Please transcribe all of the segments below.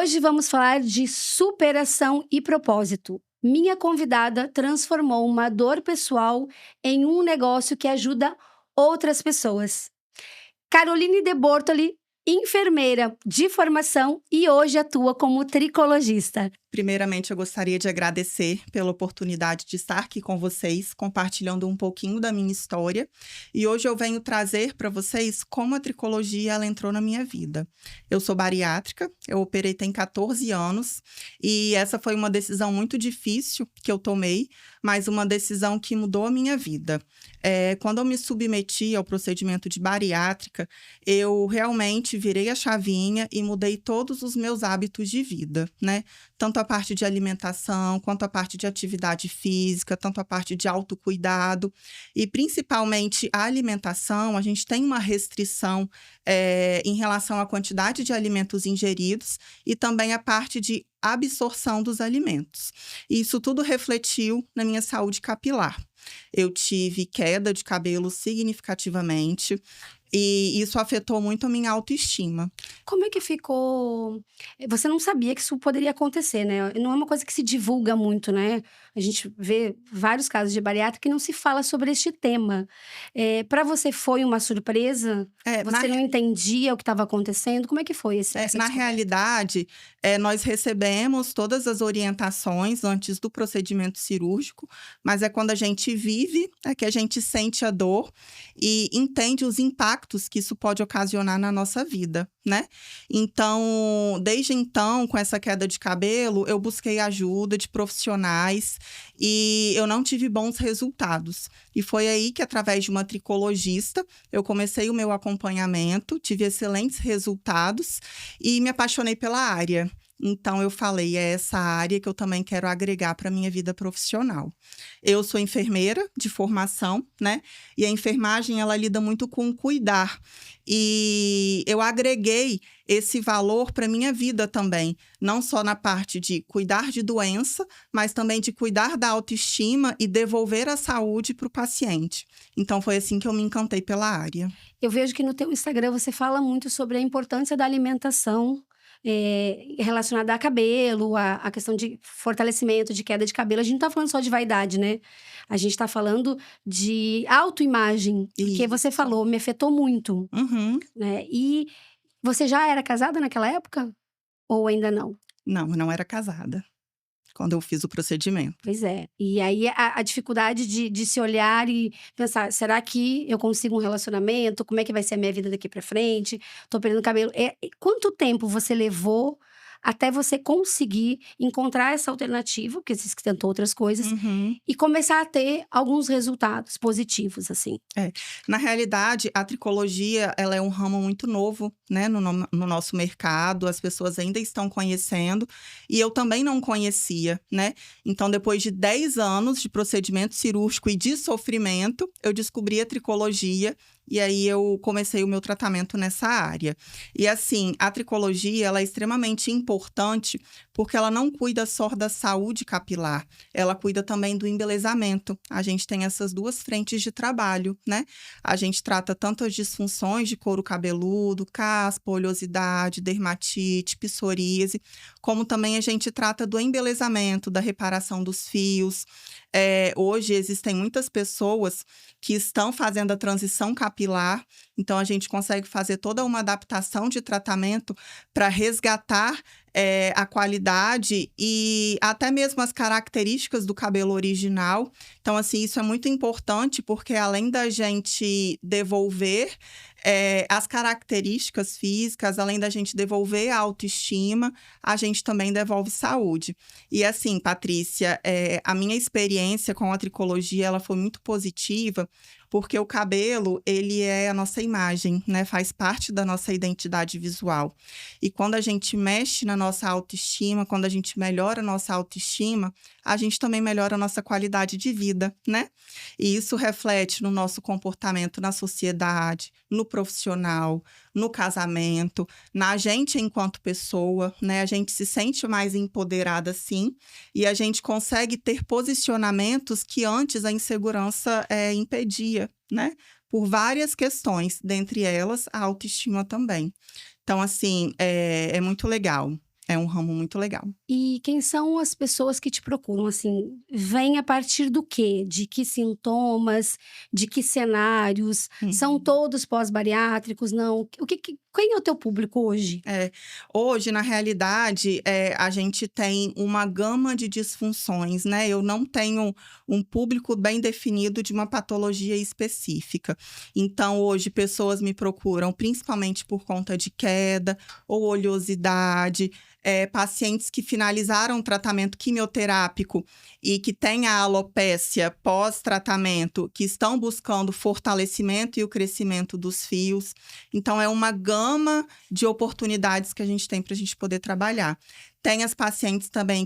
Hoje vamos falar de superação e propósito. Minha convidada transformou uma dor pessoal em um negócio que ajuda outras pessoas. Caroline de Bortoli, enfermeira de formação e hoje atua como tricologista. Primeiramente, eu gostaria de agradecer pela oportunidade de estar aqui com vocês, compartilhando um pouquinho da minha história. E hoje eu venho trazer para vocês como a tricologia ela entrou na minha vida. Eu sou bariátrica, eu operei tem 14 anos e essa foi uma decisão muito difícil que eu tomei, mas uma decisão que mudou a minha vida. Quando eu me submeti ao procedimento de bariátrica, eu realmente virei a chavinha e mudei todos os meus hábitos de vida, né? Tanto a parte de alimentação, quanto a parte de atividade física, tanto a parte de autocuidado. E, principalmente, a alimentação, a gente tem uma restrição em relação à quantidade de alimentos ingeridos e também a parte de absorção dos alimentos. E isso tudo refletiu na minha saúde capilar. Eu tive queda de cabelo significativamente e isso afetou muito a minha autoestima. Como é que ficou? Você não sabia que isso poderia acontecer, né? Não é uma coisa que se divulga muito, né? A gente vê vários casos de bariátrica que não se fala sobre este tema. Para você foi uma surpresa? Você não entendia o que estava acontecendo? Como é que foi essa Na descoberta? realidade, nós recebemos todas as orientações antes do procedimento cirúrgico, mas é quando a gente vive, é que a gente sente a dor e entende os impactos que isso pode ocasionar na nossa vida, né? Então, desde então, com essa queda de cabelo, eu busquei ajuda de profissionais e eu não tive bons resultados. E foi aí que, através de uma tricologista, eu comecei o meu acompanhamento, tive excelentes resultados e me apaixonei pela área. Então, eu falei, é essa área que eu também quero agregar para a minha vida profissional. Eu sou enfermeira de formação, né? E a enfermagem, ela lida muito com cuidar. E eu agreguei esse valor para a minha vida também. Não só na parte de cuidar de doença, mas também de cuidar da autoestima e devolver a saúde para o paciente. Então, foi assim que eu me encantei pela área. Eu vejo que no teu Instagram você fala muito sobre a importância da alimentação relacionada a cabelo, a questão de fortalecimento, de queda de cabelo. A gente não tá falando só de vaidade, né? A gente tá falando de autoimagem, porque você Isso. falou, me afetou muito, Uhum. né? E você já era casada naquela época? Ou ainda não? Não, eu não era casada quando eu fiz o procedimento. Pois é. E aí a dificuldade de se olhar e pensar: "Será que eu consigo um relacionamento? Como é que vai ser a minha vida daqui pra frente? Tô perdendo cabelo". E quanto tempo você levou até você conseguir encontrar essa alternativa, porque você disse que tentou outras coisas, Uhum. e começar a ter alguns resultados positivos, assim? É. Na realidade, a tricologia, ela é um ramo muito novo, né, no nosso mercado, as pessoas ainda estão conhecendo, e eu também não conhecia, né. Então, depois de 10 anos de procedimento cirúrgico e de sofrimento, eu descobri a tricologia, e aí eu comecei o meu tratamento nessa área. E assim, a tricologia, ela é extremamente importante, porque ela não cuida só da saúde capilar, ela cuida também do embelezamento. A gente tem essas duas frentes de trabalho, né? A gente trata tanto as disfunções de couro cabeludo, caspa, oleosidade, dermatite, psoríase, como também a gente trata do embelezamento, da reparação dos fios. Hoje existem muitas pessoas que estão fazendo a transição capilar, então a gente consegue fazer toda uma adaptação de tratamento para resgatar a qualidade e até mesmo as características do cabelo original. Então, assim, isso é muito importante porque além da gente devolver as características físicas, além da gente devolver a autoestima, a gente também devolve saúde. E assim, Patrícia, a minha experiência com a tricologia, ela foi muito positiva, porque o cabelo, ele é a nossa imagem, né? Faz parte da nossa identidade visual. E quando a gente mexe na nossa autoestima, quando a gente melhora a nossa autoestima, a gente também melhora a nossa qualidade de vida, né? E isso reflete no nosso comportamento na sociedade, no profissional, no casamento, na gente enquanto pessoa, né? A gente se sente mais empoderada, sim, e a gente consegue ter posicionamentos que antes a insegurança impedia, né? Por várias questões, dentre elas a autoestima também. Então, assim, é muito legal. É um ramo muito legal. E quem são as pessoas que te procuram, assim, vem a partir do quê? De que sintomas? De que cenários? São Uhum. todos pós-bariátricos, não? O que quem é o teu público hoje? É, hoje, na realidade, a gente tem uma gama de disfunções, né? Eu não tenho um público bem definido de uma patologia específica. Então, hoje, pessoas me procuram principalmente por conta de queda ou oleosidade, pacientes que finalizaram o tratamento quimioterápico e que têm a alopécia pós-tratamento, que estão buscando fortalecimento e o crescimento dos fios. Então, é uma gama de oportunidades que a gente tem para a gente poder trabalhar. Tem as pacientes também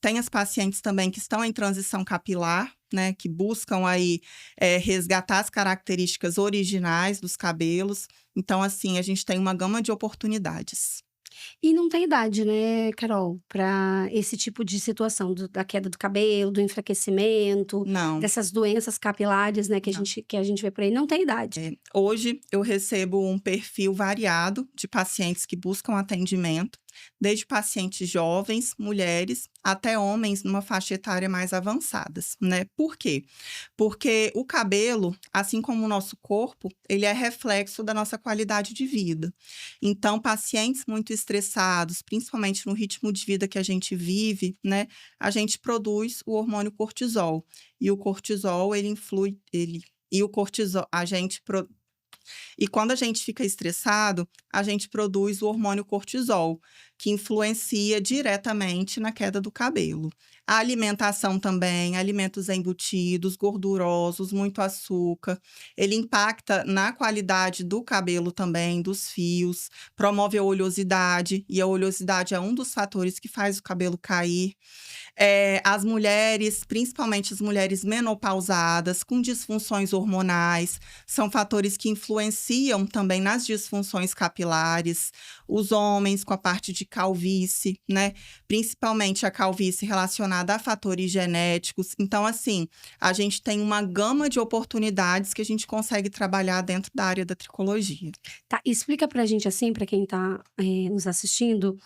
tem as pacientes também que estão em transição capilar, né, que buscam aí resgatar as características originais dos cabelos. Então, assim, a gente tem uma gama de oportunidades. E não tem idade, né, Carol, para esse tipo de situação da queda do cabelo, do enfraquecimento, Não, dessas doenças capilares, né, que não. a gente vê por aí, não tem idade. Hoje eu recebo um perfil variado de pacientes que buscam atendimento, desde pacientes jovens, mulheres, até homens numa faixa etária mais avançadas, né? Por quê? Porque o cabelo, assim como o nosso corpo, ele é reflexo da nossa qualidade de vida. Então, pacientes muito estressados, principalmente no ritmo de vida que a gente vive, né? A gente produz o hormônio cortisol. E o cortisol, ele influi, ele e o cortisol, e quando a gente fica estressado, a gente produz o hormônio cortisol, que influencia diretamente na queda do cabelo. A alimentação também, alimentos embutidos, gordurosos, muito açúcar. Ele impacta na qualidade do cabelo também, dos fios, promove a oleosidade, e a oleosidade é um dos fatores que faz o cabelo cair. As mulheres, principalmente as mulheres menopausadas, com disfunções hormonais, são fatores que influenciam também nas disfunções capilares. Os homens com a parte de calvície, né? Principalmente a calvície relacionada a fatores genéticos. Então, assim, a gente tem uma gama de oportunidades que a gente consegue trabalhar dentro da área da tricologia. Tá, explica pra gente, assim, pra quem tá, nos assistindo,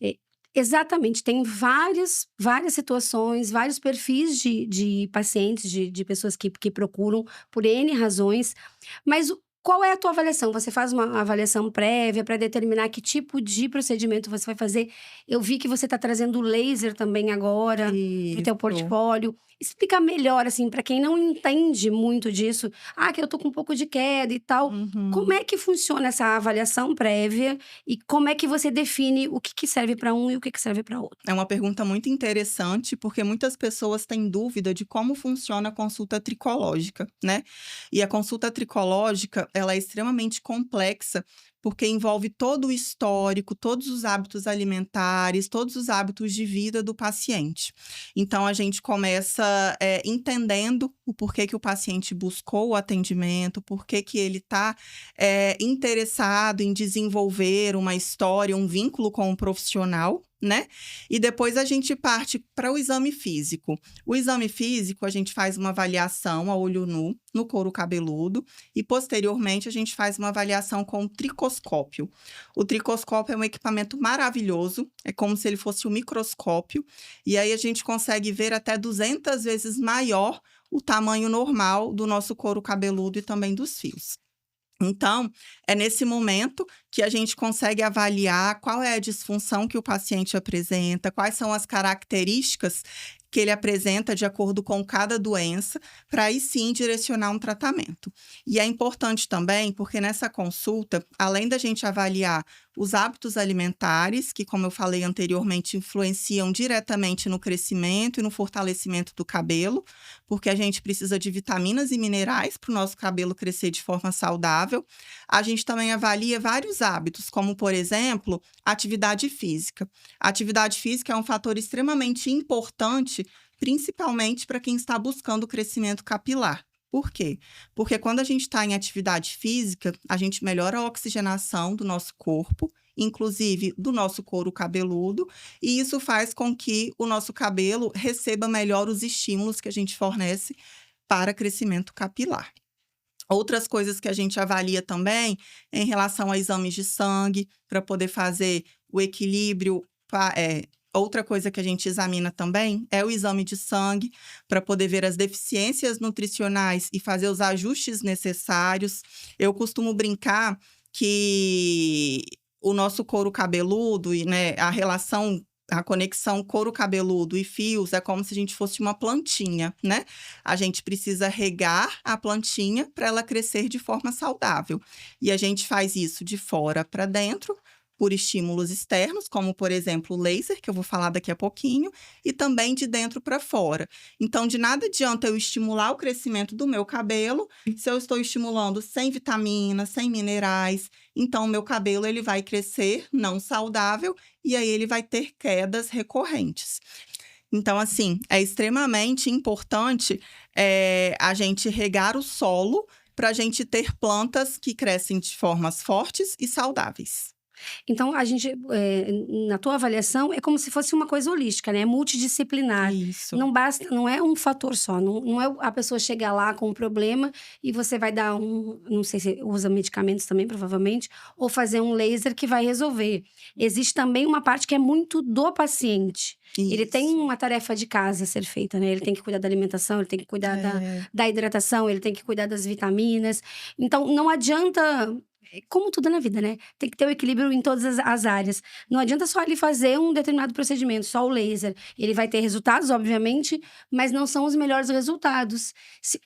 eh, exatamente, tem várias situações, vários perfis de pacientes, de pessoas que procuram por N razões, mas qual é a tua avaliação? Você faz uma avaliação prévia para determinar que tipo de procedimento você vai fazer? Eu vi que você está trazendo laser também agora para o teu Isso. portfólio. Explica melhor, assim, para quem não entende muito disso. Ah, que eu tô com um pouco de queda e tal. Como Uhum. é que funciona essa avaliação prévia e como é que você define o que serve para um e o que serve para outro? É uma pergunta muito interessante, porque muitas pessoas têm dúvida de como funciona a consulta tricológica, né? E a consulta tricológica, ela é extremamente complexa, porque envolve todo o histórico, todos os hábitos alimentares, todos os hábitos de vida do paciente. Então, a gente começa entendendo o porquê que o paciente buscou o atendimento, porquê que ele está interessado em desenvolver uma história, um vínculo com o profissional, né? E depois a gente parte para o exame físico. O exame físico, a gente faz uma avaliação a olho nu, no couro cabeludo, e posteriormente a gente faz uma avaliação com o tricoscópio. O tricoscópio é um equipamento maravilhoso, é como se ele fosse um microscópio, e aí a gente consegue ver até 200 vezes maior o tamanho normal do nosso couro cabeludo e também dos fios. Então, é nesse momento que a gente consegue avaliar qual é a disfunção que o paciente apresenta, quais são as características que ele apresenta de acordo com cada doença, para aí sim direcionar um tratamento. E é importante também, porque nessa consulta, além da gente avaliar os hábitos alimentares, que, como eu falei anteriormente, influenciam diretamente no crescimento e no fortalecimento do cabelo, porque a gente precisa de vitaminas e minerais para o nosso cabelo crescer de forma saudável. A gente também avalia vários hábitos, como, por exemplo, atividade física. A atividade física é um fator extremamente importante, principalmente para quem está buscando crescimento capilar. Por quê? Porque quando a gente está em atividade física, a gente melhora a oxigenação do nosso corpo, inclusive do nosso couro cabeludo, e isso faz com que o nosso cabelo receba melhor os estímulos que a gente fornece para crescimento capilar. Outras coisas que a gente avalia também em relação a exames de sangue, para poder fazer o equilíbrio. Outra coisa que a gente examina também é o exame de sangue, para poder ver as deficiências nutricionais e fazer os ajustes necessários. Eu costumo brincar que o nosso couro cabeludo e, né, a conexão couro cabeludo e fios é como se a gente fosse uma plantinha, né? A gente precisa regar a plantinha para ela crescer de forma saudável. E a gente faz isso de fora para dentro, por estímulos externos, como, por exemplo, o laser, que eu vou falar daqui a pouquinho, e também de dentro para fora. Então, de nada adianta eu estimular o crescimento do meu cabelo se eu estou estimulando sem vitaminas, sem minerais. Então, o meu cabelo ele vai crescer não saudável e aí ele vai ter quedas recorrentes. Então, assim, é extremamente importante a gente regar o solo para a gente ter plantas que crescem de formas fortes e saudáveis. Então, a gente, na tua avaliação, é como se fosse uma coisa holística, né? Multidisciplinar. Isso. Não basta, não é um fator só. Não é a pessoa chegar lá com um problema e você vai dar não sei se usa medicamentos também, provavelmente, ou fazer um laser que vai resolver. Existe também uma parte que é muito do paciente. Ele tem Isso. uma tarefa de casa a ser feita, né? Ele tem que cuidar da alimentação, ele tem que cuidar da hidratação, ele tem que cuidar das vitaminas. Então, não adianta. Como tudo na vida, né? Tem que ter o equilíbrio em todas as áreas. Não adianta só ele fazer um determinado procedimento, só o laser. Ele vai ter resultados, obviamente, mas não são os melhores resultados.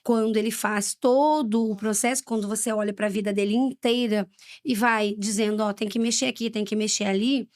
Quando ele faz todo o processo, quando você olha para a vida dele inteira e vai dizendo, ó, tem que mexer aqui, tem que mexer ali,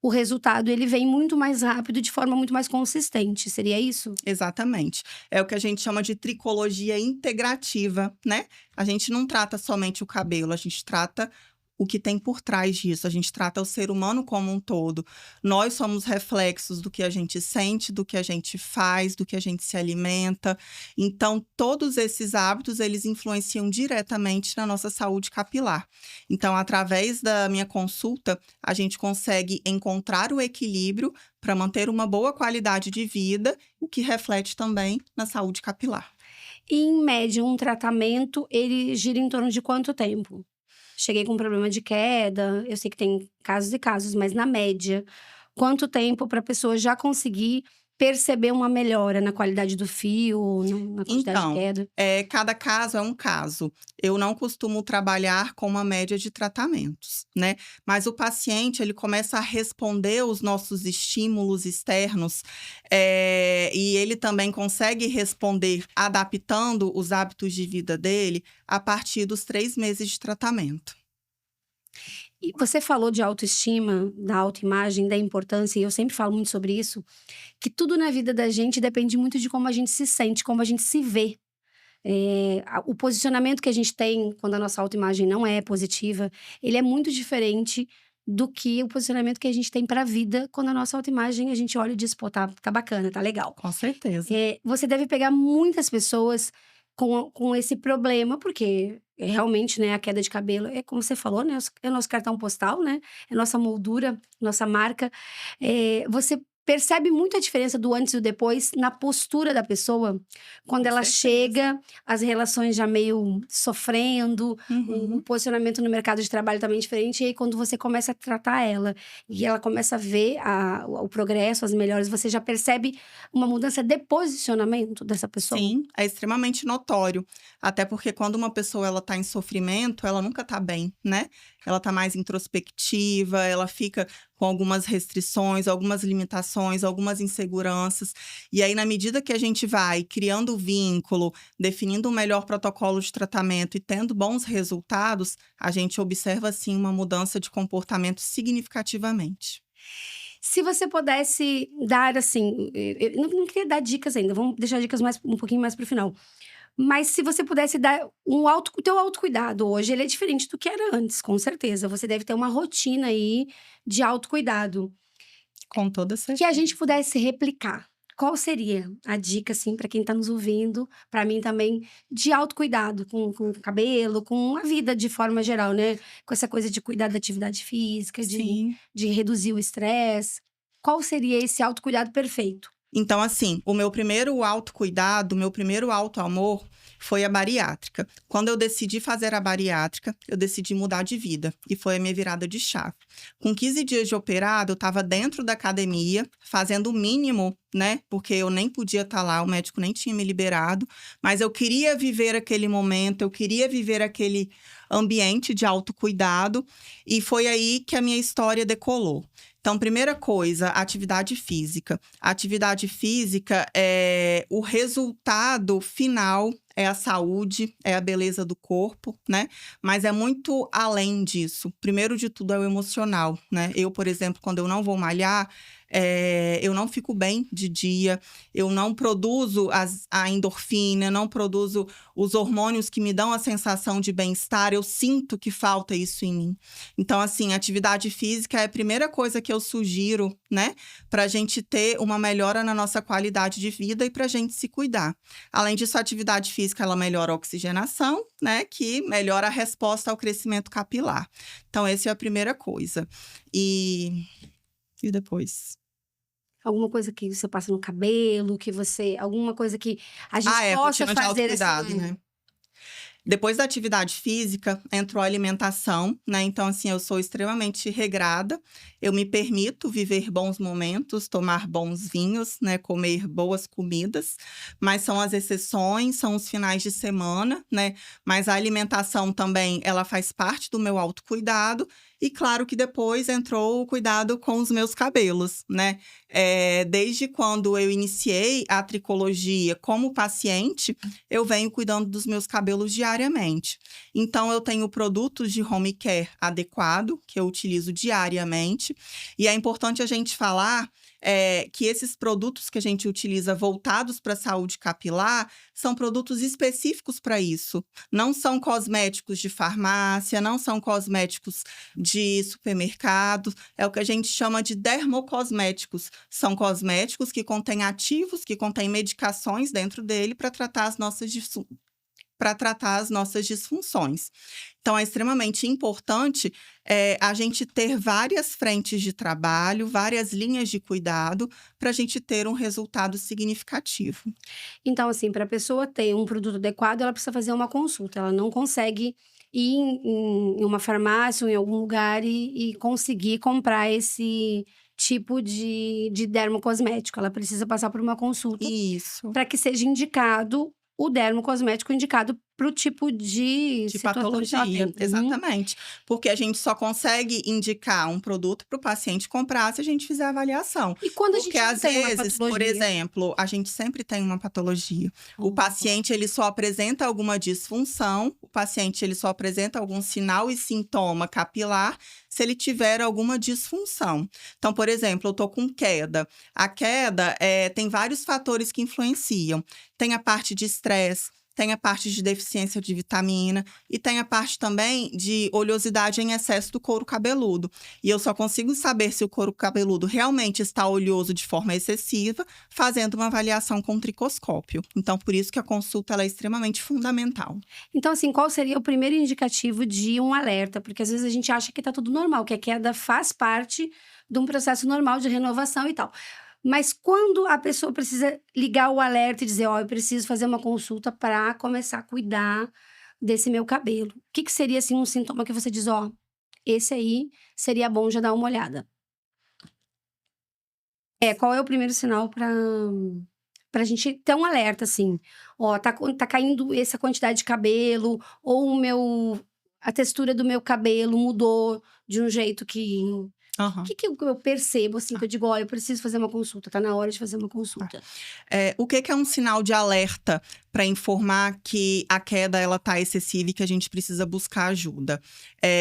o resultado ele vem muito mais rápido, de forma muito mais consistente. Seria isso? Exatamente. É o que a gente chama de tricologia integrativa, né? A gente não trata somente o cabelo, a gente trata o que tem por trás disso. A gente trata o ser humano como um todo. Nós somos reflexos do que a gente sente, do que a gente faz, do que a gente se alimenta. Então, todos esses hábitos, eles influenciam diretamente na nossa saúde capilar. Então, através da minha consulta, a gente consegue encontrar o equilíbrio para manter uma boa qualidade de vida, o que reflete também na saúde capilar. E, em média, um tratamento, ele gira em torno de quanto tempo? Cheguei com um problema de queda, eu sei que tem casos e casos, mas na média, quanto tempo para a pessoa já conseguir perceber uma melhora na qualidade do fio, na quantidade de Então, queda? cada caso é um caso. Eu não costumo trabalhar com uma média de tratamentos, né? Mas o paciente, ele começa a responder os nossos estímulos externos, e ele também consegue responder adaptando os hábitos de vida dele a partir dos 3 meses de tratamento. E você falou de autoestima, da autoimagem, da importância, e eu sempre falo muito sobre isso, que tudo na vida da gente depende muito de como a gente se sente, como a gente se vê. O posicionamento que a gente tem quando a nossa autoimagem não é positiva, ele é muito diferente do que o posicionamento que a gente tem para a vida quando a nossa autoimagem a gente olha e diz, pô, tá bacana, tá legal. Com certeza. Você deve pegar muitas pessoas com esse problema, porque realmente, né, a queda de cabelo é como você falou, né, é o nosso cartão postal, né, é nossa moldura, nossa marca. Você percebe muito a diferença do antes e o depois na postura da pessoa, quando Com ela certeza. chega, as relações já meio sofrendo, o Uhum. posicionamento no mercado de trabalho também é diferente, e aí quando você começa a tratar ela, e ela começa a ver o progresso, as melhoras, você já percebe uma mudança de posicionamento dessa pessoa? Sim, é extremamente notório. Até porque quando uma pessoa ela tá em sofrimento, ela nunca tá bem, né? Ela tá mais introspectiva, ela fica com algumas restrições, algumas limitações, algumas inseguranças. E aí, na medida que a gente vai criando vínculo, definindo um melhor protocolo de tratamento e tendo bons resultados, a gente observa, sim, uma mudança de comportamento significativamente. Se você pudesse dar, assim, eu não queria dar dicas ainda, vamos deixar dicas um pouquinho mais para o final. Mas se você pudesse dar o teu autocuidado hoje, ele é diferente do que era antes, com certeza. Você deve ter uma rotina aí de autocuidado, Com toda que a certeza. gente pudesse replicar. Qual seria a dica, assim, para quem tá nos ouvindo, para mim também, de autocuidado com o cabelo, com a vida de forma geral, né? Com essa coisa de cuidar da atividade física, Sim. de reduzir o estresse. Qual seria esse autocuidado perfeito? Então, assim, o meu primeiro autocuidado, o meu primeiro autoamor foi a bariátrica. Quando eu decidi fazer a bariátrica, eu decidi mudar de vida. E foi a minha virada de chave. Com 15 dias de operado, eu estava dentro da academia, fazendo o mínimo, né? Porque eu nem podia estar lá, o médico nem tinha me liberado. Mas eu queria viver aquele momento, eu queria viver aquele ambiente de autocuidado. E foi aí que a minha história decolou. Então, primeira coisa, atividade física. A atividade física é o resultado final, é a saúde, é a beleza do corpo, né? Mas é muito além disso. Primeiro de tudo é o emocional, né? Eu, por exemplo, quando eu não vou malhar, eu não fico bem de dia, eu não produzo a endorfina, não produzo os hormônios que me dão a sensação de bem-estar, eu sinto que falta isso em mim. Então, assim, atividade física é a primeira coisa que eu sugiro, né? Pra gente ter uma melhora na nossa qualidade de vida e pra gente se cuidar. Além disso, a atividade física, ela melhora a oxigenação, né? Que melhora a resposta ao crescimento capilar. Então, essa é a primeira coisa. E depois? Alguma coisa que você passa no cabelo, alguma coisa que a gente possa Rotina de fazer autocuidado, né? Depois da atividade física, entrou a alimentação, né? Então, assim, eu sou extremamente regrada. Eu me permito viver bons momentos, tomar bons vinhos, né? Comer boas comidas. Mas são as exceções, são os finais de semana, né? Mas a alimentação também, ela faz parte do meu autocuidado. E claro que depois entrou o cuidado com os meus cabelos, né? Desde quando eu iniciei a tricologia como paciente, eu venho cuidando dos meus cabelos diariamente. Então, eu tenho produtos de home care adequado, que eu utilizo diariamente. E é importante a gente falar que esses produtos que a gente utiliza voltados para a saúde capilar são produtos específicos para isso. Não são cosméticos de farmácia, não são cosméticos de supermercado. É o que a gente chama de dermocosméticos. São cosméticos que contêm ativos, que contêm medicações dentro dele para tratar as nossas disfunções. Então, é extremamente importante a gente ter várias frentes de trabalho, várias linhas de cuidado, para a gente ter um resultado significativo. Então, assim, para a pessoa ter um produto adequado, ela precisa fazer uma consulta. Ela não consegue ir em uma farmácia ou em algum lugar e conseguir comprar esse tipo de dermocosmético. Ela precisa passar por uma consulta Isso. para que seja indicado o dermocosmético indicado para o tipo de De situação que ela patologia, tem. exatamente. Porque a gente só consegue indicar um produto para o paciente comprar se a gente fizer a avaliação. E quando a Porque, gente não às tem uma vezes, por patologia? exemplo, a gente sempre tem uma patologia. O paciente, ele só apresenta alguma disfunção, o paciente, ele só apresenta algum sinal e sintoma capilar se ele tiver alguma disfunção. Então, por exemplo, eu tô com queda. A queda tem vários fatores que influenciam. Tem a parte de estresse, tem a parte de deficiência de vitamina e tem a parte também de oleosidade em excesso do couro cabeludo. E eu só consigo saber se o couro cabeludo realmente está oleoso de forma excessiva fazendo uma avaliação com tricoscópio. Então, por isso que a consulta ela é extremamente fundamental. Então, assim, qual seria o primeiro indicativo de um alerta? Porque às vezes a gente acha que tá tudo normal, que a queda faz parte de um processo normal de renovação e tal. Mas quando a pessoa precisa ligar o alerta e dizer, ó, eu preciso fazer uma consulta para começar a cuidar desse meu cabelo. O que seria, assim, um sintoma que você diz, ó, esse aí seria bom já dar uma olhada? Qual é o primeiro sinal pra gente ter um alerta, assim? Ó, tá caindo essa quantidade de cabelo, ou a textura do meu cabelo mudou de um jeito que Aham. que eu percebo, assim, que eu digo: "Olha, eu preciso fazer uma consulta, tá na hora de fazer uma consulta"? O que é um sinal de alerta para informar que a queda ela tá excessiva e que a gente precisa buscar ajuda?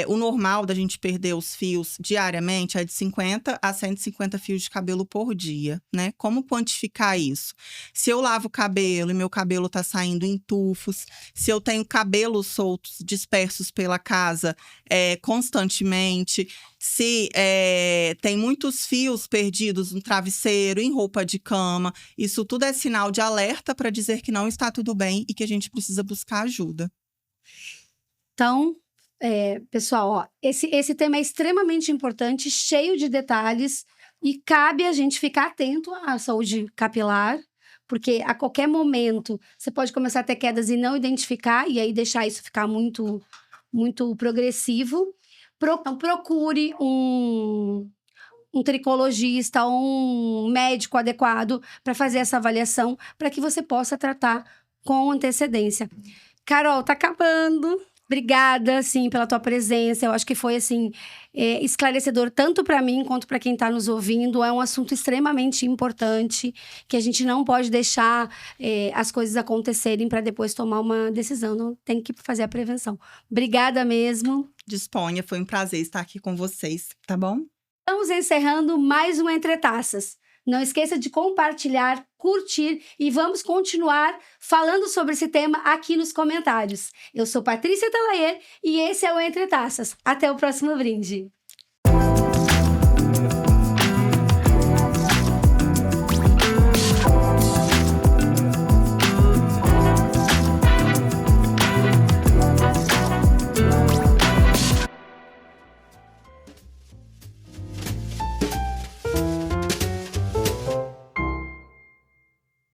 O normal da gente perder os fios diariamente é de 50 a 150 fios de cabelo por dia, né? Como quantificar isso? Se eu lavo o cabelo e meu cabelo tá saindo em tufos, se eu tenho cabelos soltos dispersos pela casa constantemente, se tem muitos fios perdidos no travesseiro, em roupa de cama, isso tudo é sinal de alerta para dizer que não está tudo bem e que a gente precisa buscar ajuda. Então, pessoal, ó, esse tema é extremamente importante, cheio de detalhes. E cabe a gente ficar atento à saúde capilar, porque a qualquer momento você pode começar a ter quedas e não identificar, e aí deixar isso ficar muito, muito progressivo. Então, procure um tricologista, um médico adequado para fazer essa avaliação, para que você possa tratar com antecedência. Carol, tá acabando. Obrigada, assim, pela tua presença. Eu acho que foi, assim, esclarecedor tanto para mim quanto para quem está nos ouvindo. É um assunto extremamente importante, que a gente não pode deixar as coisas acontecerem para depois tomar uma decisão. Não tem que fazer a prevenção. Obrigada mesmo. Disponha, foi um prazer estar aqui com vocês, tá bom? Estamos encerrando mais um Entre Taças. Não esqueça de compartilhar, curtir e vamos continuar falando sobre esse tema aqui nos comentários. Eu sou Patrícia Talaer e esse é o Entre Taças. Até o próximo brinde.